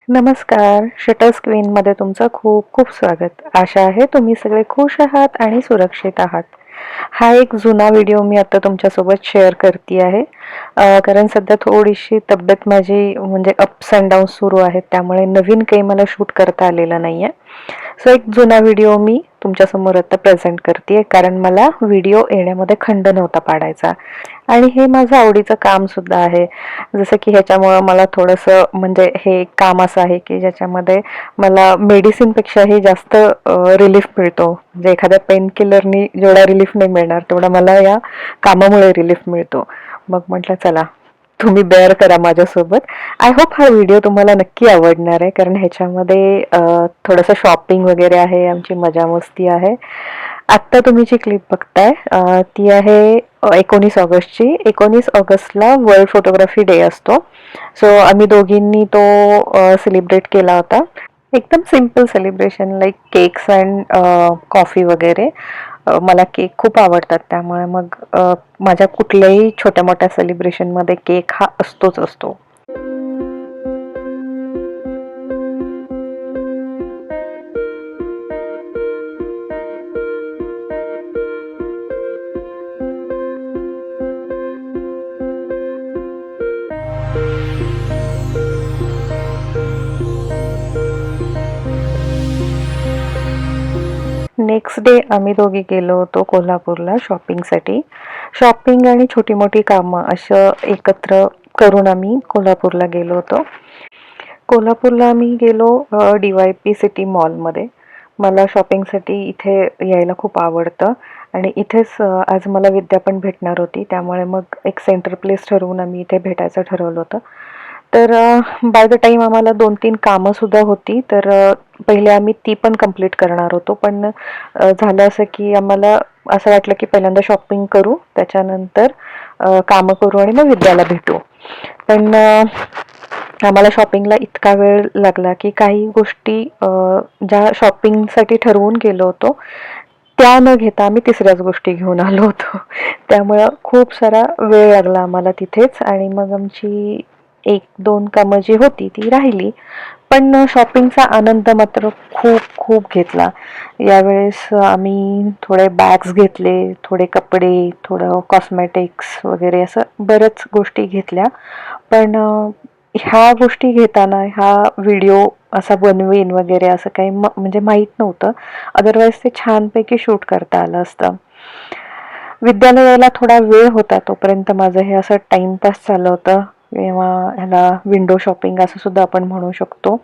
नमस्कार. शटर स्क्रीनमध्ये तुमचं खूप खूप स्वागत. आशा आहे तुम्ही सगळे खुश आहात आणि सुरक्षित आहात. हा एक जुना व्हिडिओ मी आता तुमच्यासोबत शेअर करते आहे. कारण सध्या थोडीशी तब्येत माझी म्हणजे अप्स अँड डाऊन्स सुरू आहेत, त्यामुळे नवीन काही मला शूट करता आलेलं नाही आहे. सो एक जुना व्हिडिओ मी तुमच्यासमोर आता प्रेझेंट करते कारण मला व्हिडिओ येण्यामध्ये खंड नव्हता पाडायचा. आणि हे माझं आवडीचं काम सुद्धा आहे. जसं की ह्याच्यामुळं मला थोडंसं म्हणजे हे एक काम असं आहे की ज्याच्यामध्ये मला मेडिसिनपेक्षाही जास्त रिलीफ मिळतो. म्हणजे एखाद्या पेन किलरनी जेवढा रिलीफ नाही मिळणार तेवढा मला या कामामुळे रिलीफ मिळतो. मग म्हटलं चला तुम्ही बेअर करा माझ्यासोबत. आय होप हा व्हिडिओ तुम्हाला नक्की आवडणार आहे कारण ह्याच्यामध्ये थोडंसं शॉपिंग वगैरे आहे, आमची मजा मस्ती आहे. आत्ता तुम्ही जी क्लिप बघताय ती आहे 19 ऑगस्टची. 19 ऑगस्टला वर्ल्ड फोटोग्राफी डे असतो. सो आम्ही दोघींनी तो सेलिब्रेट केला होता. एकदम simple celebration like cakes and coffee वगैरे. मला केक खूप आवडतात त्यामुळे मग माझ्या कुठल्याही छोट्या मोठ्या सेलिब्रेशनमध्ये केक हा असतोच असतो. नेक्स्ट डे आम्ही दोघी गेलो होतो कोल्हापूरला शॉपिंगसाठी. शॉपिंग आणि छोटी मोठी कामं असं एकत्र करून आम्ही कोल्हापूरला गेलो होतो. कोल्हापूरला आम्ही गेलो DYP सिटी मॉलमध्ये. मला शॉपिंगसाठी इथे यायला खूप आवडतं आणि इथेच आज मला विद्या पण भेटणार होती, त्यामुळे मग एक सेंटर प्लेस ठरवून आम्ही इथे भेटायचं ठरवलं होतं. तर बाय द टाईम आम्हाला 2-3 कामंसुद्धा होती, तर पहिले आम्ही ती पण कंप्लीट करणार होतो. पण झालं असं की आम्हाला असं वाटलं की पहिल्यांदा शॉपिंग करू, त्याच्यानंतर कामं करू आणि मग विद्याला भेटू. पण आम्हाला शॉपिंगला इतका वेळ लागला की काही गोष्टी ज्या शॉपिंगसाठी ठरवून गेलो होतो, त्या न घेता आम्ही तिसऱ्याच गोष्टी घेऊन आलो होतो. त्यामुळं खूप सारा वेळ लागला आम्हाला तिथेच आणि मग आमची 1-2 कामं जी होती ती राहिली. पण शॉपिंगचा आनंद मात्र खूप खूप घेतला. यावेळेस आम्ही थोडे बॅग्स घेतले, थोडे कपडे, थोडं कॉस्मेटिक्स वगैरे असं बऱ्याच गोष्टी घेतल्या. पण ह्या गोष्टी घेताना हा व्हिडिओ असा बनवेन वगैरे असं काही म्हणजे माहीत नव्हतं. अदरवाईज ते छानपैकी शूट करता आलं असतं. विद्याला यायला थोडा वेळ होता, तोपर्यंत माझं हे असं टाईमपास चाललं होतं किंवा ह्याला विंडो शॉपिंग असं सुद्धा आपण म्हणू शकतो.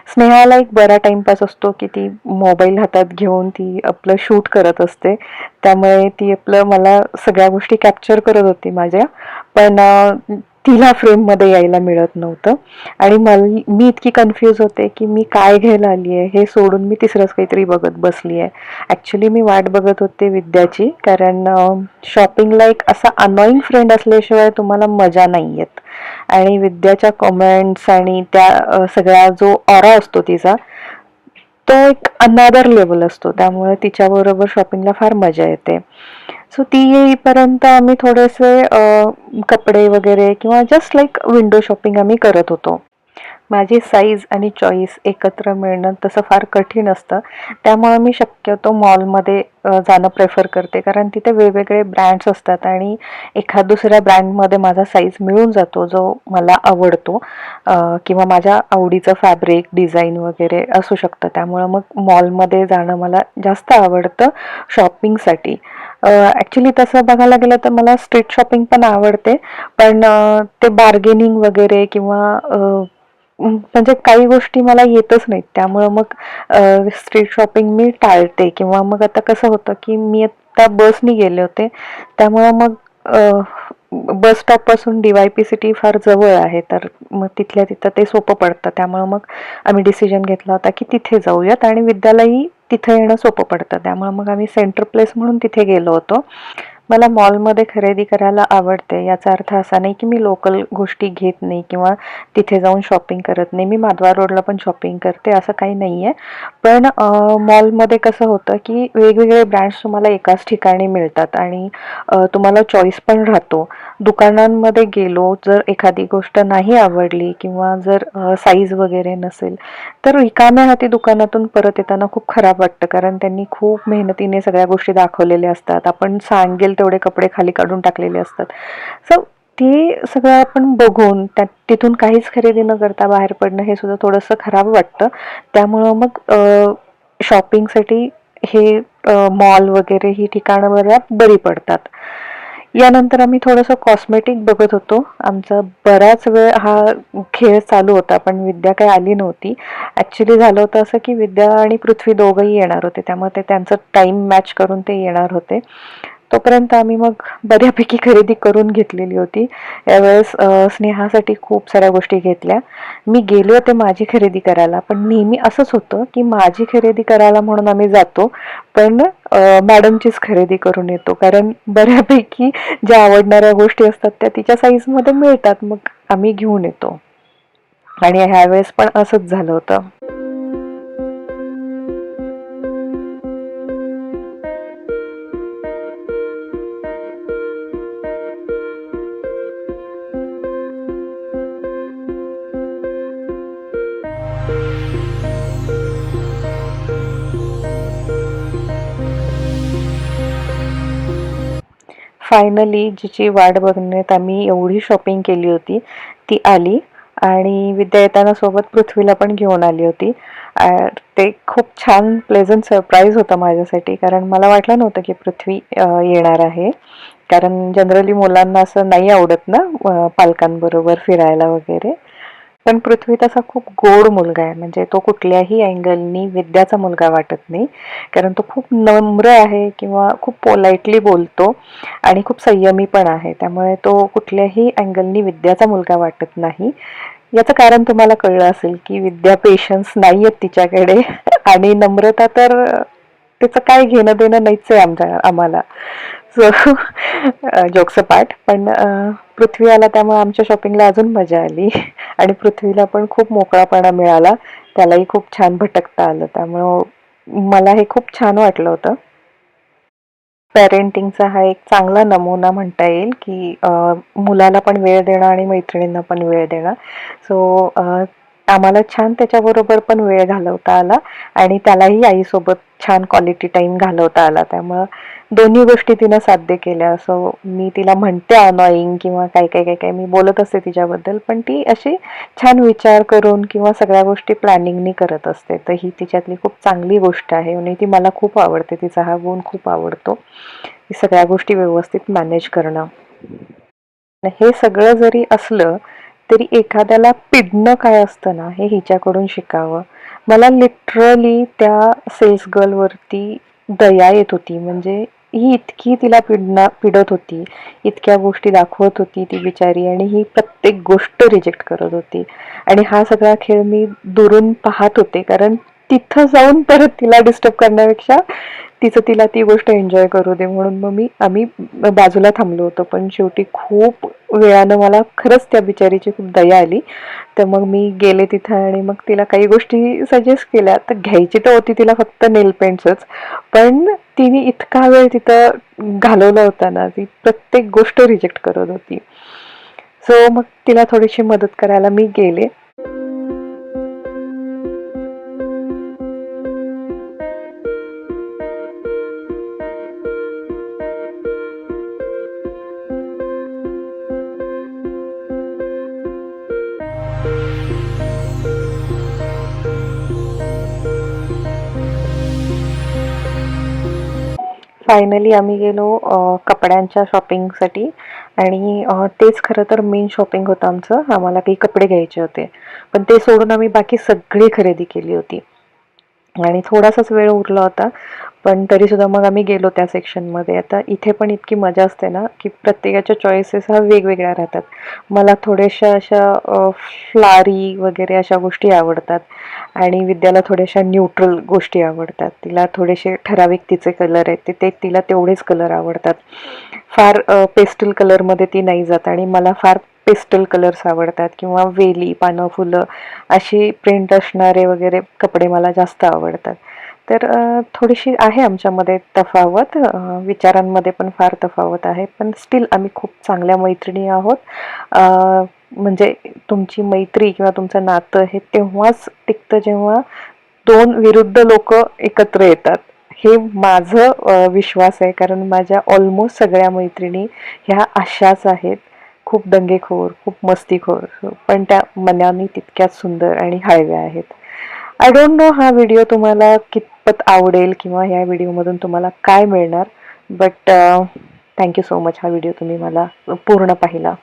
स्नेहाला एक बरा टाईमपास असतो की ती मोबाईल हातात घेऊन ती आपलं शूट करत असते. त्यामुळे ती आपलं मला सगळ्या गोष्टी कॅप्चर करत होती माझ्या. पण तिला फ्रेममध्ये यायला मिळत नव्हतं आणि मी इतकी कन्फ्यूज होते की मी काय घ्यायला आली आहे हे सोडून मी तिसरंच काहीतरी बघत बसली आहे. ॲक्च्युली मी वाट बघत होते विद्याची, कारण शॉपिंगला एक असा अनोईंग फ्रेंड असल्याशिवाय तुम्हाला मजा नाही येत. आणि विद्याच्या कमेंट्स आणि त्या सगळा जो ऑरा असतो तिचा, तो एक अनदर लेवल असतो. त्यामुळे तिच्याबरोबर शॉपिंगला फार मजा येते. सो ती येईपर्यंत आम्ही थोडेसे कपडे वगैरे किंवा जस्ट लाईक विंडो शॉपिंग आम्ही करत होतो. माझी साईज आणि चॉईस एकत्र मिळणं तसं फार कठीण असतं. त्यामुळे मी शक्यतो मॉलमध्ये जाणं प्रेफर करते, कारण तिथे वेगवेगळे ब्रँड्स असतात आणि एखाद दुसऱ्या ब्रँडमध्ये माझा साईज मिळून जातो जो मला आवडतो, किंवा माझ्या आवडीचं फॅब्रिक, डिझाईन वगैरे असू शकतं. त्यामुळं मग मॉलमध्ये जाणं मला जास्त आवडतं शॉपिंगसाठी. ॲक्च्युली तसं बघायला गेलं तर मला स्ट्रीट शॉपिंग पण आवडते, पण ते बार्गेनिंग वगैरे किंवा म्हणजे काही गोष्टी मला येतच नाहीत. त्यामुळं मग स्ट्रीट शॉपिंग मी टाळते. किंवा मग आता कसं होतं की मी आता बसनी गेले होते, त्यामुळं मग बस स्टॉपपासून DYP सिटी फार जवळ आहे, तर मग तिथल्या तिथं ते सोपं पडतं. त्यामुळं मग आम्ही डिसिजन घेतला होता की तिथे जाऊयात आणि विद्यालाही तिथे येणं सोपं पडतं. त्यामुळे मग आम्ही सेंटर प्लेस म्हणून तिथे गेलो होतो. मला मॉलमध्ये खरेदी करायला आवडते. याचा अर्थ असा नाही की मी लोकल गोष्टी घेत नाही किंवा तिथे जाऊन शॉपिंग करत नाही. मी माधवा रोडला पण शॉपिंग करते, असं काही नाही आहे. पण मॉलमध्ये कसं होतं की वेगवेगळे ब्रँड्स तुम्हाला एकाच ठिकाणी मिळतात आणि तुम्हाला चॉईस पण राहतो. दुकानांमध्ये गेलो, जर एखादी गोष्ट नाही आवडली किंवा जर साईज वगैरे नसेल, तर रिकाम्या हाती दुकानातून परत येताना खूप खराब वाटतं. कारण त्यांनी खूप मेहनतीने सगळ्या गोष्टी दाखवलेल्या असतात. आपण सांगेल तेवढे कपडे खाली काढून टाकलेले असतात. सो ते सगळं आपण बघून तिथून काहीच खरेदी न करता बाहेर पडणं हे सुद्धा थोडंसं खराब वाटतं. त्यामुळं मग शॉपिंगसाठी हे मॉल वगैरे ही ठिकाणं बरी पडतात. यानंतर आम्ही थोडंसं कॉस्मेटिक बघत होतो. आमचा बराच वेळ हा खेळ चालू होता, पण विद्या काही आली नव्हती. ॲक्च्युली झालं होतं असं की विद्या आणि पृथ्वी दोघंही येणार होते, त्यामुळे ते त्यांचं टाईम मॅच करून ते येणार होते. तोपर्यंत आम्ही मग बऱ्यापैकी खरेदी करून घेतलेली होती. यावेळेस स्नेहासाठी खूप साऱ्या गोष्टी घेतल्या. मी गेले होते माझी खरेदी करायला, पण नेहमी असंच होतं की माझी खरेदी करायला म्हणून आम्ही जातो, पण मॅडमचीच खरेदी करून येतो. कारण बऱ्यापैकी ज्या आवडणाऱ्या गोष्टी असतात त्या तिच्या साईजमध्ये मिळतात, मग आम्ही घेऊन येतो. आणि ह्यावेळेस पण असंच झालं होतं. फायनली जिची वाट बघण्यात आम्ही एवढी शॉपिंग केली होती ती आली आणि विद्या येताना सोबत पृथ्वीला पण घेऊन आली होती. ते खूप छान प्लेझंट सरप्राईज होतं माझ्यासाठी, कारण मला वाटलं नव्हतं की पृथ्वी येणार आहे. कारण जनरली मुलांना असं नाही आवडत ना पालकांबरोबर फिरायला वगैरे. पण पृथ्वी तसा खूप गोड मुलगा आहे, म्हणजे तो कुठल्याही अँगलनी विद्याचा मुलगा वाटत नाही. कारण तो खूप नम्र आहे किंवा खूप पोलाइटली बोलतो आणि खूप संयमी पण आहे. त्यामुळे तो कुठल्याही अँगलनी विद्याचा मुलगा वाटत नाही. याचं कारण तुम्हाला कळलं असेल की विद्या पेशन्स नाही आहेत तिच्याकडे आणि नम्रता तर त्याचं काय घेणं देणं नाहीच आहे आम्हाला. So jokes part. पण पृथ्वी आला त्यामुळे आमच्या शॉपिंगला अजून मजा आली आणि पृथ्वीला पण खूप मोकळापणा मिळाला. त्यालाही खूप छान भटकता आलं, त्यामुळं मला हे खूप छान वाटलं होतं. पॅरेंटिंगचा हा एक चांगला नमुना म्हणता येईल की मुलाला पण वेळ देणं आणि मैत्रिणींना पण वेळ देणं. सो आम्हाला छान त्याच्याबरोबर पण वेळ घालवता आला आणि त्यालाही आईसोबत छान क्वालिटी टाईम घालवता आला. त्यामुळं दोन्ही गोष्टी तिनं साध्य केल्या. असं मी तिला म्हणते अनॉइंग किंवा काय काय काय काय मी बोलत असते तिच्याबद्दल, पण ती अशी छान विचार करून किंवा सगळ्या गोष्टी प्लॅनिंगनी करत असते. तर ही तिच्यातली खूप चांगली गोष्ट आहे आणि ती मला खूप आवडते. तिचा हा गुण खूप आवडतो, की सगळ्या गोष्टी व्यवस्थित मॅनेज करणं. हे सगळं जरी असलं तरी एखाद्याला पिडणं काय असतं ना, हे हिच्याकडून शिकावं. मला लिटरली त्या सेल्स गर्लवरती दया येत होती. म्हणजे ही इतकी तिला पिडत होती, इतक्या गोष्टी दाखवत होती ती बिचारी, आणि ही प्रत्येक गोष्ट रिजेक्ट करत होती. आणि हा सगळा खेळ मी दुरून पाहत होते, कारण तिथं जाऊन परत तिला डिस्टर्ब करण्यापेक्षा तिचं तिला ती गोष्ट एन्जॉय करू दे म्हणून मग आम्ही बाजूला थांबलो होतो. पण शेवटी खूप वेळानं मला खरंच त्या बिचारीची खूप दया आली. तर मग मी गेले तिथं आणि मग तिला काही गोष्टी सजेस्ट केल्या. तर घ्यायची तर होती तिला फक्त नेल पेंट्सच, पण तिने इतका वेळ तिथं घालवला होता ना, ती प्रत्येक गोष्ट रिजेक्ट करत होती. सो मग तिला थोडीशी मदत करायला मी गेले. फायनली आम्ही गेलो कपड्यांच्या शॉपिंगसाठी आणि तेच खरं तर मेन शॉपिंग होतं आमचं. आम्हाला काही कपडे घ्यायचे होते, पण ते सोडून आम्ही बाकी सगळी खरेदी केली होती आणि थोडासाच वेळ उरला होता. पण तरीसुद्धा मग आम्ही गेलो त्या सेक्शनमध्ये. आता इथे पण इतकी मजा असते ना, की प्रत्येकाच्या चॉईसेस ह्या वेगवेगळ्या राहतात. मला थोड्याशा अशा फ्लारी वगैरे अशा गोष्टी आवडतात आणि विद्याला थोड्याशा न्यूट्रल गोष्टी आवडतात. तिला थोडेसे ठराविक तिचे कलर आहेत, ते तिला तेवढेच कलर आवडतात. फार पेस्टल कलरमध्ये ती नाही जात आणि मला फार पेस्टल कलर्स आवडतात किंवा वेली, पानं, फुलं अशी प्रिंट असणारे वगैरे कपडे मला जास्त आवडतात. तर थोडीशी आहे आमच्यामध्ये तफावत, विचारांमध्ये पण फार तफावत आहे. पण स्टिल आम्ही खूप चांगल्या मैत्रिणी आहोत. म्हणजे तुमची मैत्री किंवा तुमचं नातं हे तेव्हाच टिकतं जेव्हा 2 विरुद्ध लोकं एकत्र येतात. हे माझं विश्वास आहे, कारण माझ्या ऑलमोस्ट सगळ्या मैत्रिणी ह्या अशाच आहेत. खूप दंगेखोर, खूप मस्तीखोर, पण त्या मनाने तितक्याच सुंदर आणि हळव्या आहेत. आय डोंट नो हा व्हिडिओ तुम्हाला कितपत आवडेल किंवा ह्या व्हिडिओमधून तुम्हाला काय मिळणार, but thank you so much हा व्हिडिओ तुम्ही मला पूर्ण पाहिला.